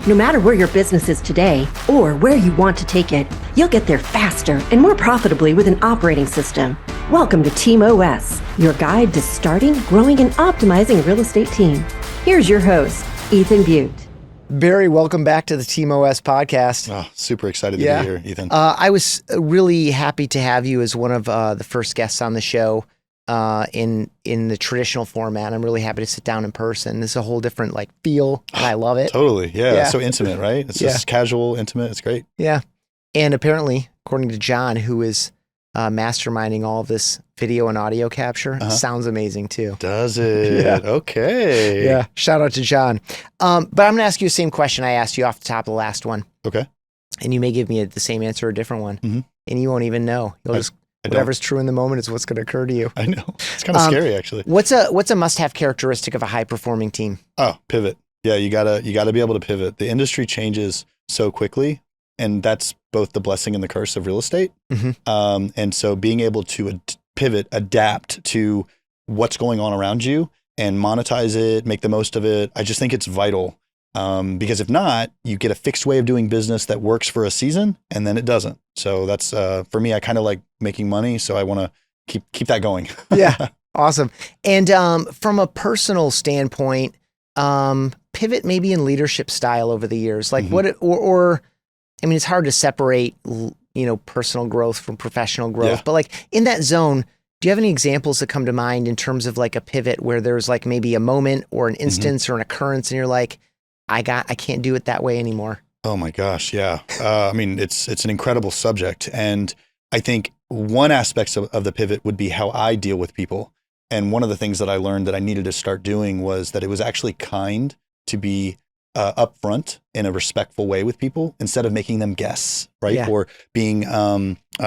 No matter where your business is today or where you want to take it, you'll get there faster and more profitably with an operating system. Welcome to TeamOS, your guide to starting, growing, and optimizing a real estate team. Here's your host, Ethan Butte. Barry, welcome back to the TeamOS podcast. Oh, super excited to be here, Ethan. I was really happy to have you as one of the first guests on the show in the traditional format. I'm really happy to sit down in person. This is a whole different feel, and I love it. Totally, yeah. It's so intimate, right? It's just casual, intimate. It's great. Yeah, and apparently, according to John, who is masterminding all of this video and audio capture, sounds amazing too. Does it? Yeah. Okay. Yeah. Shout out to John. But I'm going to ask you the same question I asked you off the top of the last one. Okay. And you may give me the same answer or a different one. Mm-hmm. And you won't even know. You'll just whatever's true in the moment is what's going to occur to you. I know. It's kind of scary, actually. What's a must-have characteristic of a high-performing team? Oh, pivot. Yeah, you gotta be able to pivot. The industry changes so quickly, and that's both the blessing and the curse of real estate. Mm-hmm. And so being able to pivot, adapt to what's going on around you and monetize it, make the most of it, I just think it's vital. Because if not, you get a fixed way of doing business that works for a season and then it doesn't. So that's, for me, I kind of like making money. So I want to keep that going. Yeah. Awesome. And, from a personal standpoint, pivot maybe in leadership style over the years, like I mean, it's hard to separate, personal growth from professional growth, but in that zone, do you have any examples that come to mind in terms of a pivot where there's maybe a moment or an instance or an occurrence and you're like, I can't do it that way anymore? Oh my gosh. Yeah. I mean, it's an incredible subject. And I think one aspect of the pivot would be how I deal with people. And one of the things that I learned that I needed to start doing was that it was actually kind to be upfront in a respectful way with people instead of making them guess, right? Yeah. Or being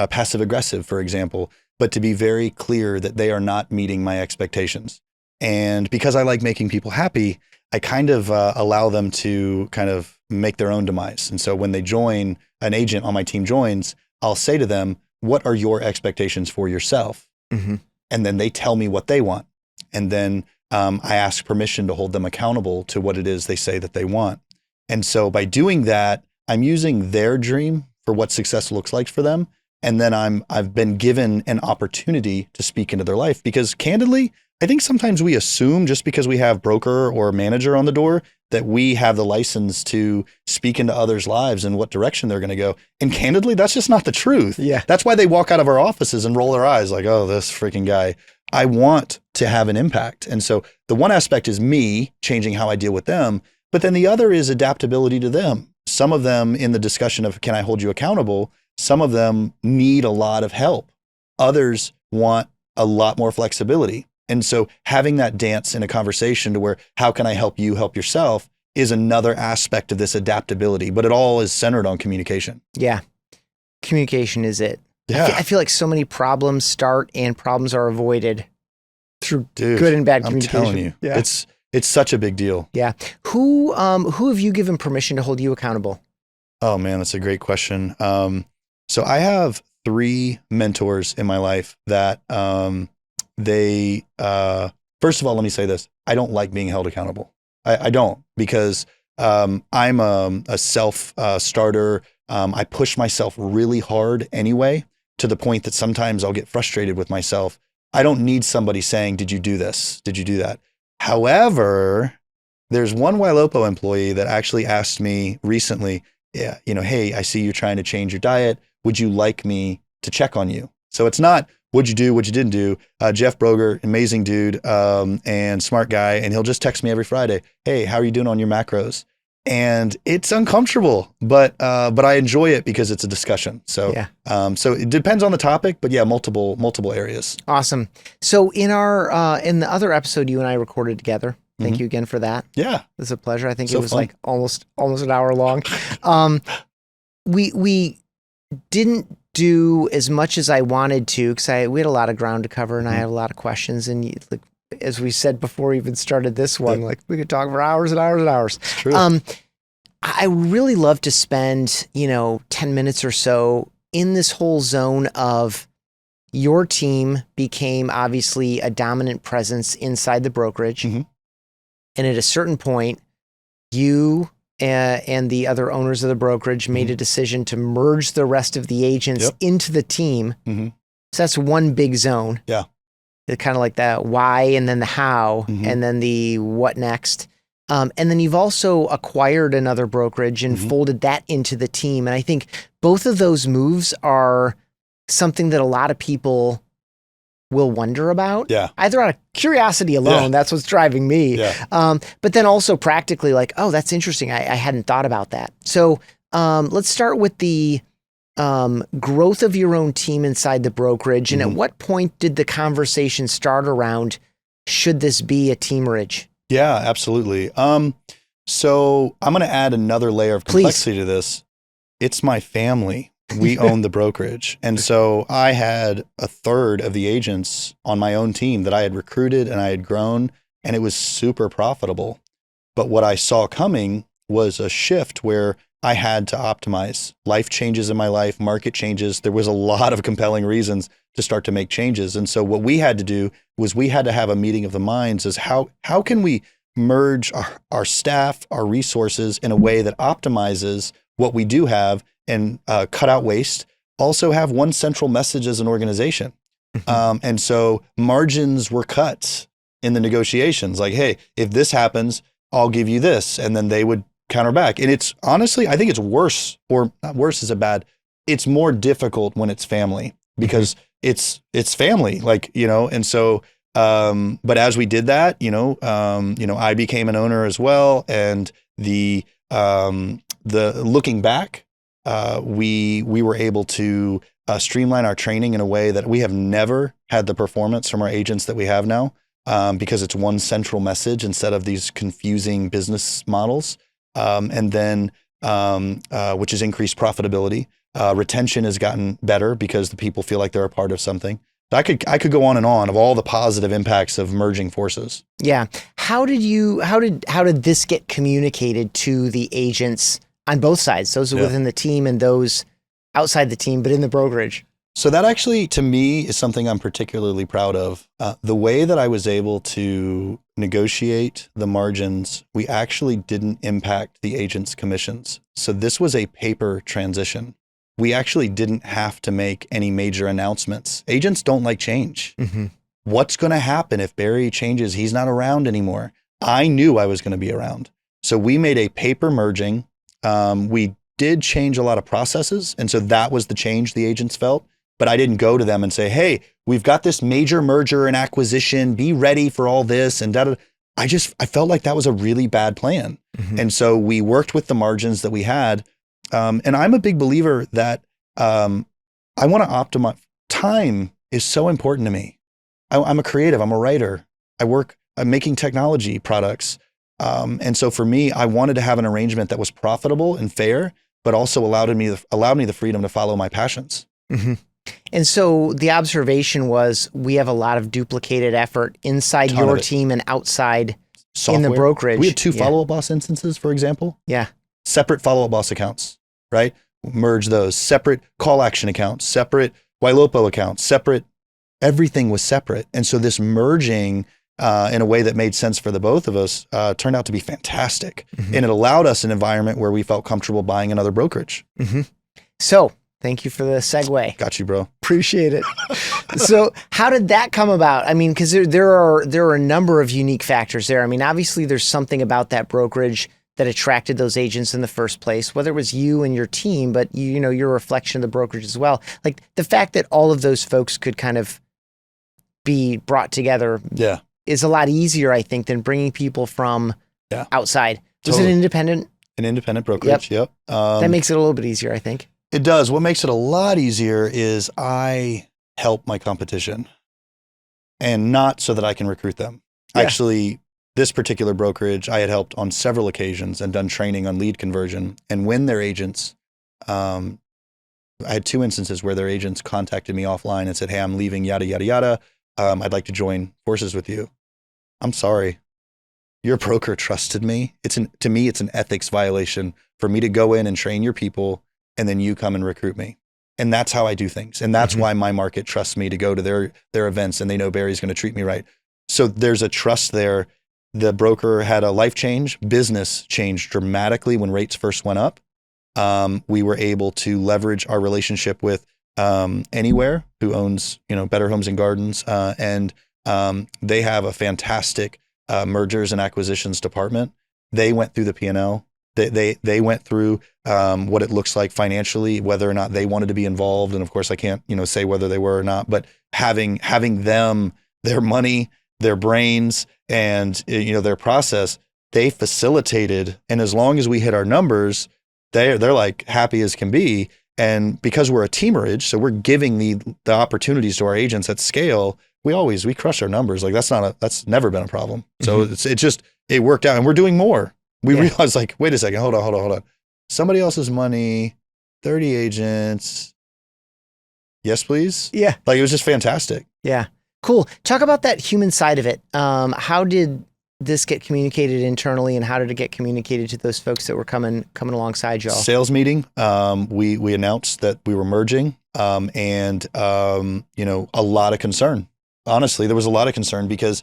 passive aggressive, for example, but to be very clear that they are not meeting my expectations. And because I like making people happy, I kind of allow them to kind of make their own demise. And so when they join, an agent on my team joins, I'll say to them, what are your expectations for yourself? Mm-hmm. And then they tell me what they want. And then I ask permission to hold them accountable to what it is they say that they want. And so by doing that, I'm using their dream for what success looks like for them. And then I've been given an opportunity to speak into their life, because candidly, I think sometimes we assume just because we have broker or manager on the door that we have the license to speak into others' lives and what direction they're going to go. And candidly, that's just not the truth. Yeah. That's why they walk out of our offices and roll their eyes like, oh, this freaking guy. I want to have an impact. And so the one aspect is me changing how I deal with them, but then the other is adaptability to them. Some of them in the discussion of, can I hold you accountable? Some of them need a lot of help. Others want a lot more flexibility. And so having that dance in a conversation to where, how can I help you help yourself, is another aspect of this adaptability, but it all is centered on communication. Yeah. Communication is it. Yeah. I feel like so many problems start and problems are avoided through good and bad communication. I'm telling you, it's such a big deal. Yeah. Who have you given permission to hold you accountable? Oh man, that's a great question. So I have 3 mentors in my life that, first of all, let me say this. I don't like being held accountable. I don't, because, I'm a self starter. I push myself really hard anyway, to the point that sometimes I'll get frustrated with myself. I don't need somebody saying, did you do this? Did you do that? However, there's one Ylopo employee that actually asked me recently, hey, I see you're trying to change your diet. Would you like me to check on you? So it's not, what'd you do, what you didn't do. Jeff Broger, amazing dude, and smart guy. And he'll just text me every Friday. Hey, how are you doing on your macros? And it's uncomfortable, but I enjoy it because it's a discussion. So, so it depends on the topic, but yeah, multiple areas. Awesome. So in the other episode you and I recorded together, thank you again for that. Yeah. It was a pleasure. I think so it was fun. almost an hour long. We didn't do as much as I wanted to, because we had a lot of ground to cover and I had a lot of questions, and as we said before we even started this one, we could talk for hours and hours and hours. It's true. I really love to spend, 10 minutes or so in this whole zone of your team became obviously a dominant presence inside the brokerage. Mm-hmm. And at a certain point, you and the other owners of the brokerage made a decision to merge the rest of the agents into the team. So that's one big zone. Yeah. Kind of like the why and then the how and then the what next. And then you've also acquired another brokerage and folded that into the team. And I think both of those moves are something that a lot of people will wonder about. Yeah. Either out of curiosity alone, that's what's driving me. Yeah. But then also practically like, oh, that's interesting. I hadn't thought about that. So let's start with the growth of your own team inside the brokerage. And at what point did the conversation start around, should this be a teamerage? Yeah, absolutely. So I'm going to add another layer of complexity to this. It's my family. We own the brokerage. And so I had a third of the agents on my own team that I had recruited and I had grown, and it was super profitable. But what I saw coming was a shift where I had to optimize. Life changes in my life, market changes. There was a lot of compelling reasons to start to make changes. And so what we had to do was we had to have a meeting of the minds as how can we merge our staff, our resources in a way that optimizes what we do have and cut out waste, also have one central message as an organization. And so margins were cut in the negotiations. Like, hey, if this happens, I'll give you this. And then they would counter back. And it's honestly, I think it's worse, or not worse is a bad, it's more difficult when it's family because it's family, like, and so, but as we did that, I became an owner as well. And the looking back, we were able to streamline our training in a way that we have never had the performance from our agents that we have now, because it's one central message instead of these confusing business models. And then, which has increased profitability. Retention has gotten better because the people feel like they're a part of something. I could go on and on of all the positive impacts of merging forces. Yeah. How did this get communicated to the agents on both sides, those within the team and those outside the team, but in the brokerage? So that actually, to me, is something I'm particularly proud of. The way that I was able to negotiate the margins, we actually didn't impact the agent's commissions. So this was a paper transition. We actually didn't have to make any major announcements. Agents don't like change. What's going to happen if Barry changes? He's not around anymore. I knew I was going to be around. So we made a paper merging. We did change a lot of processes. And so that was the change the agents felt. But I didn't go to them and say, hey, we've got this major merger and acquisition. Be ready for all this. And I felt like that was a really bad plan. And so we worked with the margins that we had. And I'm a big believer that I want to optimize. Time is so important to me. I'm a creative. I'm a writer. I'm making technology products. And so for me, I wanted to have an arrangement that was profitable and fair, but also allowed me the freedom to follow my passions. And so the observation was we have a lot of duplicated effort inside your team and outside software. In the brokerage. We had 2 follow-up boss instances, for example. Yeah. Separate follow-up boss accounts, right? Merge those. Separate call action accounts, separate YLOPO accounts, separate, everything was separate. And so this merging in a way that made sense for the both of us turned out to be fantastic. And it allowed us an environment where we felt comfortable buying another brokerage. So thank you for the segue. Got you, bro. Appreciate it. So how did that come about? I mean, because there are a number of unique factors there. I mean, obviously there's something about that brokerage that attracted those agents in the first place, whether it was you and your team, but your reflection of the brokerage as well. Like the fact that all of those folks could kind of be brought together is a lot easier, I think, than bringing people from outside. Was it independent? An independent brokerage, yep. That makes it a little bit easier, I think. It does. What makes it a lot easier is I help my competition, and not so that I can recruit them. Actually, this particular brokerage, I had helped on several occasions and done training on lead conversion. And when their agents, I had 2 instances where their agents contacted me offline and said, hey, I'm leaving, yada, yada, yada. I'd like to join forces with you. I'm sorry. Your broker trusted me. To me, it's an ethics violation for me to go in and train your people and then you come and recruit me. And that's how I do things. And that's why my market trusts me to go to their events, and they know Barry's going to treat me right. So there's a trust there. The broker had a life change. Business changed dramatically when rates first went up. We were able to leverage our relationship with Anywhere, who owns, Better Homes and Gardens, and they have a fantastic mergers and acquisitions department. They went through the P&L. They went through what it looks like financially, whether or not they wanted to be involved. And of course, I can't say whether they were or not. But having them, their money, their brains, and their process, they facilitated. And as long as we hit our numbers, they're like happy as can be. And because we're a teamerage, so we're giving the opportunities to our agents at scale. We crush our numbers. Like that's never been a problem. So it worked out, and we're doing more. We realized, like, wait a second, hold on. Somebody else's money, 30 agents. Yes, please. Yeah. Like, it was just fantastic. Yeah. Cool. Talk about that human side of it. How did this get communicated internally, and how did it get communicated to those folks that were coming alongside y'all? Sales meeting. We announced that we were merging, and a lot of concern. Honestly, there was a lot of concern because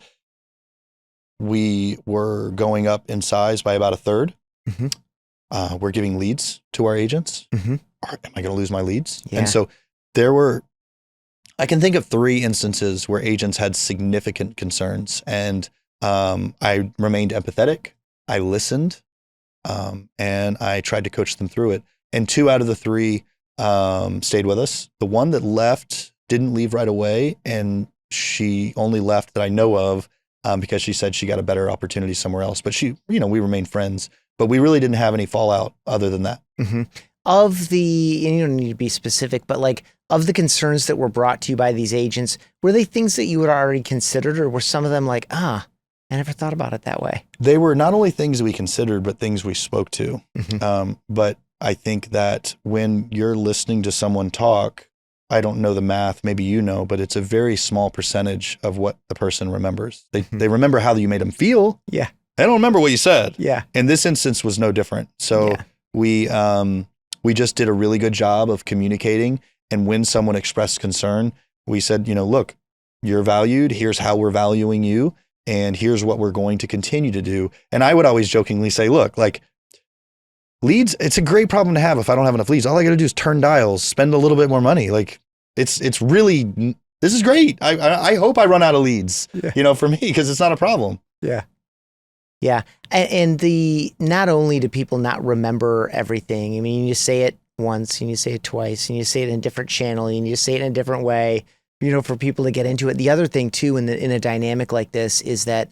we were going up in size by about a third. Mm-hmm. We're giving leads to our agents. Mm-hmm. Am I going to lose my leads? Yeah. And so I can think of 3 instances where agents had significant concerns, and I remained empathetic. I listened, and I tried to coach them through it. And 2 out of the 3 stayed with us. The one that left didn't leave right away, and she only left that I know of because she said she got a better opportunity somewhere else. But we remained friends, but we really didn't have any fallout other than that. Mm-hmm. And you don't need to be specific, but like, of the concerns that were brought to you by these agents, were they things that you had already considered, or were some of them like, I never thought about it that way? They were not only things we considered, but things we spoke to. Mm-hmm. But I think that when you're listening to someone talk, I don't know the math, maybe but it's a very small percentage of what the person remembers. They remember how you made them feel. Yeah. They don't remember what you said. Yeah. And this instance was no different. So we just did a really good job of communicating. And when someone expressed concern, we said, look, you're valued. Here's how we're valuing you. And here's what we're going to continue to do. And I would always jokingly say, look, like, leads, it's a great problem to have if I don't have enough leads. All I got to do is turn dials, spend a little bit more money. Like, it's really, this is great. I hope I run out of leads, for me, because it's not a problem. Yeah. Yeah. And not only do people not remember everything, I mean, you say it once and you say it twice and you say it in a different channel and you say it in a different way, for people to get into it. The other thing too, in a dynamic like this, is that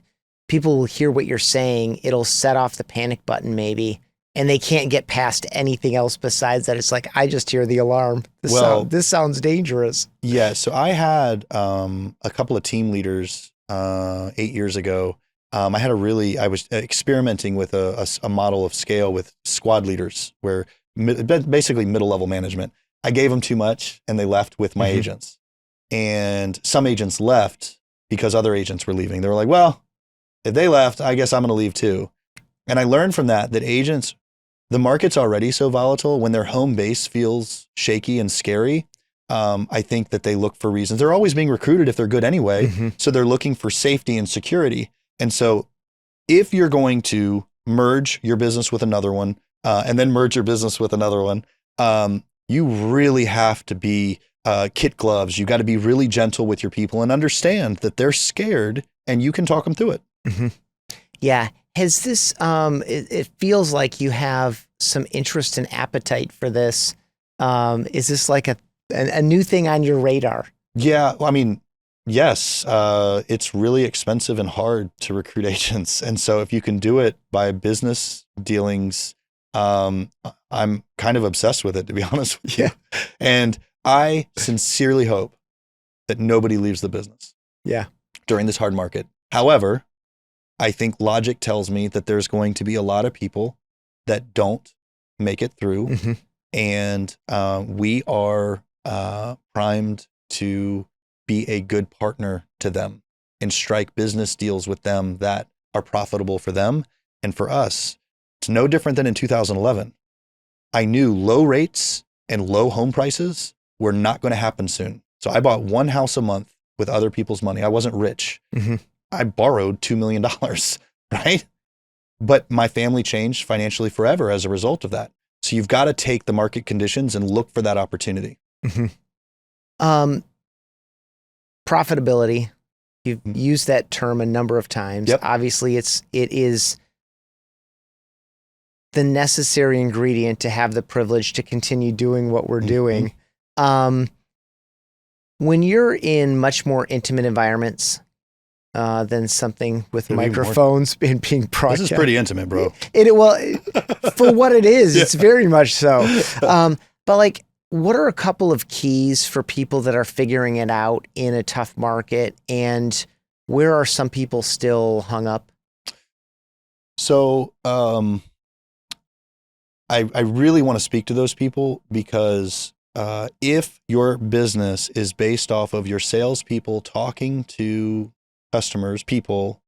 people will hear what you're saying. It'll set off the panic button maybe, and they can't get past anything else besides that. It's like, I just hear the alarm. This sounds dangerous. Yeah. So I had a couple of team leaders 8 years ago. I was experimenting with a model of scale with squad leaders, where basically middle-level management. I gave them too much and they left with my agents. And some agents left because other agents were leaving. They were like, well, if they left, I guess I'm going to leave too. And I learned from that agents, the market's already so volatile. When their home base feels shaky and scary, I think that they look for reasons. They're always being recruited if they're good anyway. Mm-hmm. So they're looking for safety and security. And so if you're going to merge your business with another one, and then merge your business with another one, you really have to be kit gloves. You got to be really gentle with your people and understand that they're scared, and you can talk them through it. Mm-hmm. Yeah. Has this, it feels like you have some interest and appetite for this. Is this like a new thing on your radar? Yeah. I mean, yes, it's really expensive and hard to recruit agents. And so if you can do it by business dealings, I'm kind of obsessed with it, to be honest with you. And I sincerely hope that nobody leaves the business during this hard market. However, I think logic tells me that there's going to be a lot of people that don't make it through. Mm-hmm. And we are primed to be a good partner to them and strike business deals with them that are profitable for them and for us. It's no different than in 2011. I knew low rates and low home prices were not going to happen soon. So I bought one house a month with other people's money. I wasn't rich. Mm-hmm. I borrowed $2 million right? But my family changed financially forever as a result of that. So you've got to take the market conditions and look for that opportunity. Profitability. You've used that term a number of times. Yep. Obviously, it is the necessary ingredient to have the privilege to continue doing what we're doing. When you're in much more intimate environments than something with microphones and being broadcast. This is pretty intimate, bro. For what it is, it's very much so. But like, what are a couple of keys for people that are figuring it out in a tough market, and where are some people still hung up? So I really want to speak to those people because if your business is based off of your salespeople talking to customers, people,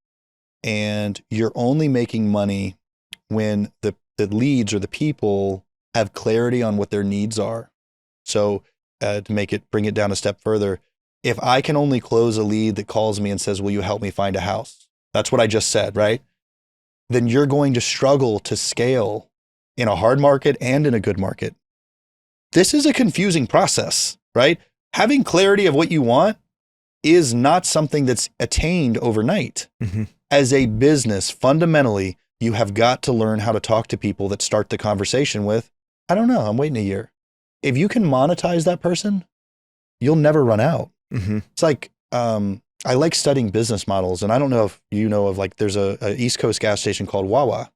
and you're only making money when the leads or the people have clarity on what their needs are. So to bring it down a step further, if I can only close a lead that calls me and says, will you help me find a house? That's what I just said, right? Then you're going to struggle to scale in a hard market and in a good market. This is a confusing process, right? Having clarity of what you want is not something that's attained overnight. As a business, fundamentally, you have got to learn how to talk to people that start the conversation with, I don't know, I'm waiting a year. If you can monetize that person, you'll never run out. It's like, I like studying business models, and I don't know if you know of, like, there's a East Coast gas station called Wawa.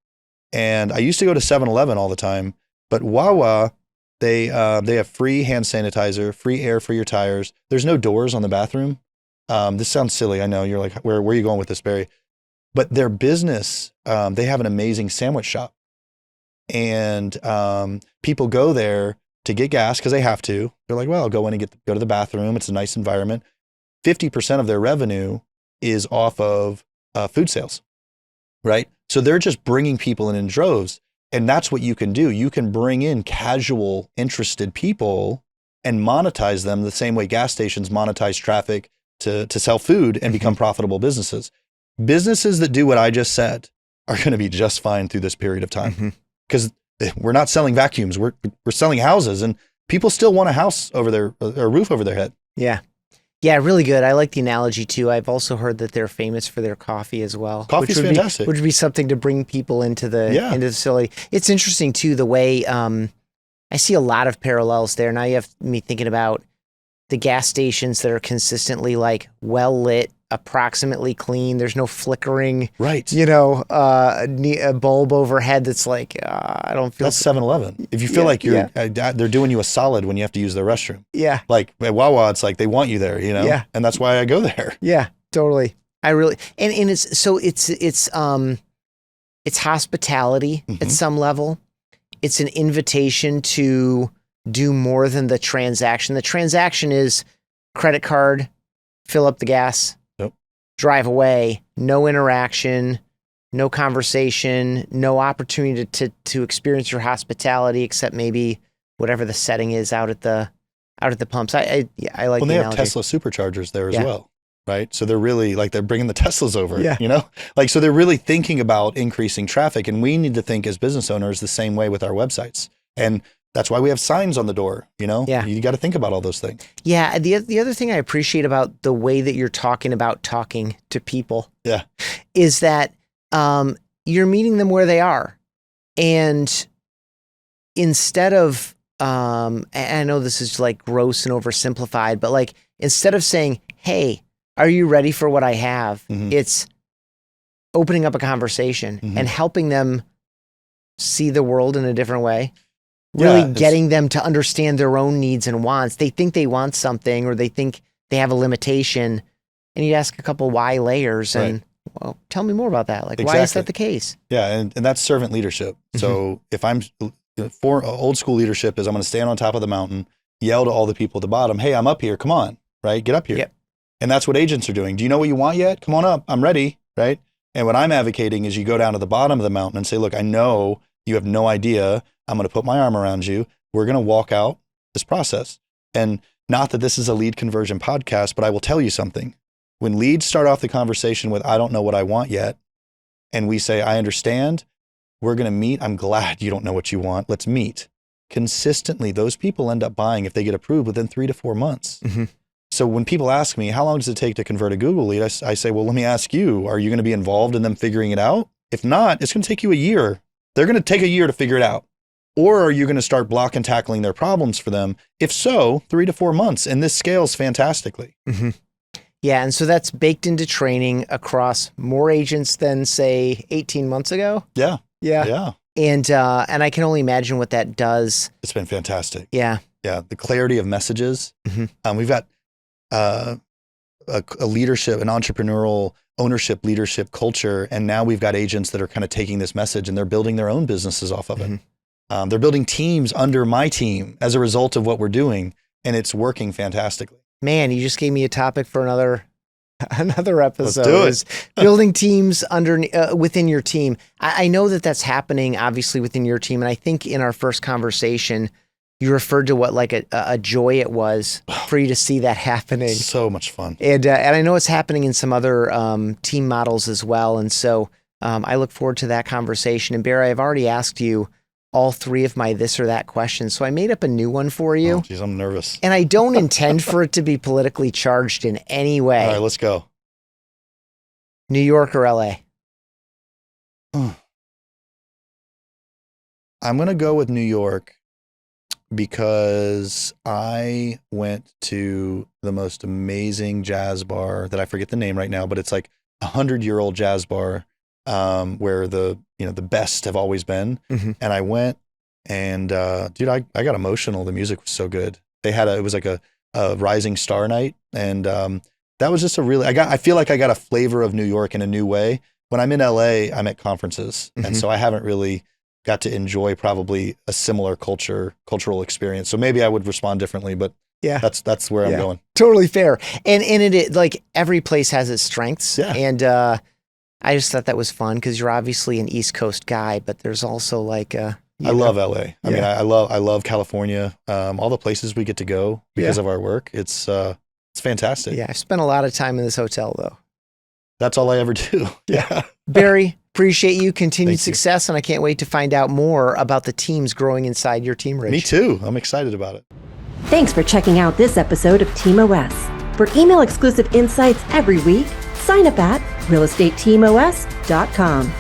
And I used to go to 7-Eleven all the time, but Wawa, they have free hand sanitizer, free air for your tires. There's no doors on the bathroom. This sounds silly. I know you're like, where are you going with this, Barry? But their business, they have an amazing sandwich shop, and people go there to get gas because they have to. They're like, well, I'll go in and go to the bathroom. It's a nice environment. 50% of their revenue is off of food sales, right? So they're just bringing people in droves. And that's what you can do. You can bring in casual, interested people and monetize them the same way gas stations monetize traffic to sell food and become profitable businesses. Businesses that do what I just said are going to be just fine through this period of time because we're not selling vacuums. We're selling houses, and people still want a house over a roof over their head. Yeah. Yeah, really good. I like the analogy too. I've also heard that they're famous for their coffee as well. Coffee's fantastic. Which would be something to bring people into the facility. It's interesting too, the way I see a lot of parallels there. Now you have me thinking about the gas stations that are consistently like well lit, approximately clean. There's no flickering, right? A bulb overhead that's like, I don't feel. That's 7-Eleven. If you feel like they're doing you a solid when you have to use their restroom. Yeah. Like at Wawa, it's like they want you there, Yeah. And that's why I go there. Yeah, totally. I really, and it's hospitality at some level. It's an invitation to do more than the transaction. The transaction is credit card, fill up the gas, drive away, no interaction, no conversation, no opportunity to experience your hospitality except maybe whatever the setting is out at the pumps. I like. Well, they have Tesla superchargers there as well, right? So they're really like they're bringing the Teslas over, like so they're really thinking about increasing traffic, and we need to think as business owners the same way with our websites, and that's why we have signs on the door, Yeah. You got to think about all those things. Yeah. The other thing I appreciate about the way that you're talking about talking to people is that you're meeting them where they are. And instead of, I know this is like gross and oversimplified, but like instead of saying, hey, are you ready for what I have? It's opening up a conversation and helping them see the world in a different way. Really getting them to understand their own needs and wants. They think they want something or they think they have a limitation. And you ask a couple why layers and, well, tell me more about that. Like, why is that the case? Yeah. And that's servant leadership. So if I'm for old school leadership is I'm going to stand on top of the mountain, yell to all the people at the bottom, hey, I'm up here. Come on, right? Get up here. Yep. And that's what agents are doing. Do you know what you want yet? Come on up. I'm ready. Right. And what I'm advocating is you go down to the bottom of the mountain and say, look, I know you have no idea. I'm going to put my arm around you. We're going to walk out this process. And not that this is a lead conversion podcast, but I will tell you something. When leads start off the conversation with, I don't know what I want yet, and we say, I understand, we're going to meet. I'm glad you don't know what you want. Let's meet. Consistently, those people end up buying if they get approved within 3 to 4 months. Mm-hmm. So when people ask me, how long does it take to convert a Google lead? I say, well, let me ask you, are you going to be involved in them figuring it out? If not, it's going to take you a year. They're going to take a year to figure it out. Or are you going to start block and tackling their problems for them? If so, 3 to 4 months. And this scales fantastically. Mm-hmm. Yeah. And so that's baked into training across more agents than, say, 18 months ago. Yeah. Yeah. Yeah. And I can only imagine what that does. It's been fantastic. Yeah. Yeah. The clarity of messages. Mm-hmm. We've got a leadership, an entrepreneurial ownership leadership culture. And now we've got agents that are kind of taking this message and they're building their own businesses off of it. They're building teams under my team as a result of what we're doing. And it's working fantastically. Man, you just gave me a topic for another episode. Let's do it. Is building teams within your team. I know that that's happening obviously within your team. And I think in our first conversation, you referred to what like a joy it was for you to see that happening. So much fun. And I know it's happening in some other team models as well. And so I look forward to that conversation. And Barry, I've already asked you all 3 of my this or that questions. So I made up a new one for you. Oh, geez, I'm nervous. And I don't intend for it to be politically charged in any way. All right, let's go. New York or LA? I'm going to go with New York because I went to the most amazing jazz bar that I forget the name right now, but it's like 100-year-old jazz bar where the best have always been. Mm-hmm. And I went and dude, I got emotional. The music was so good. It was like a rising star night. And that was just I feel like I got a flavor of New York in a new way. When I'm in LA, I'm at conferences. Mm-hmm. And so I haven't really got to enjoy probably a similar cultural experience. So maybe I would respond differently, but yeah, that's where I'm going. Totally fair. And it like every place has its strengths. Yeah. And I just thought that was fun because you're obviously an East Coast guy, but there's also like I love LA. I mean, I love California. All the places we get to go because of our work. It's fantastic. Yeah. I've spent a lot of time in this hotel though. That's all I ever do. Yeah. Barry, appreciate you. Continued Thank you. success. And I can't wait to find out more about the teams growing inside your teamerage. Me too. I'm excited about it. Thanks for checking out this episode of TeamOS. For email exclusive insights every week, sign up at realestateteamos.com.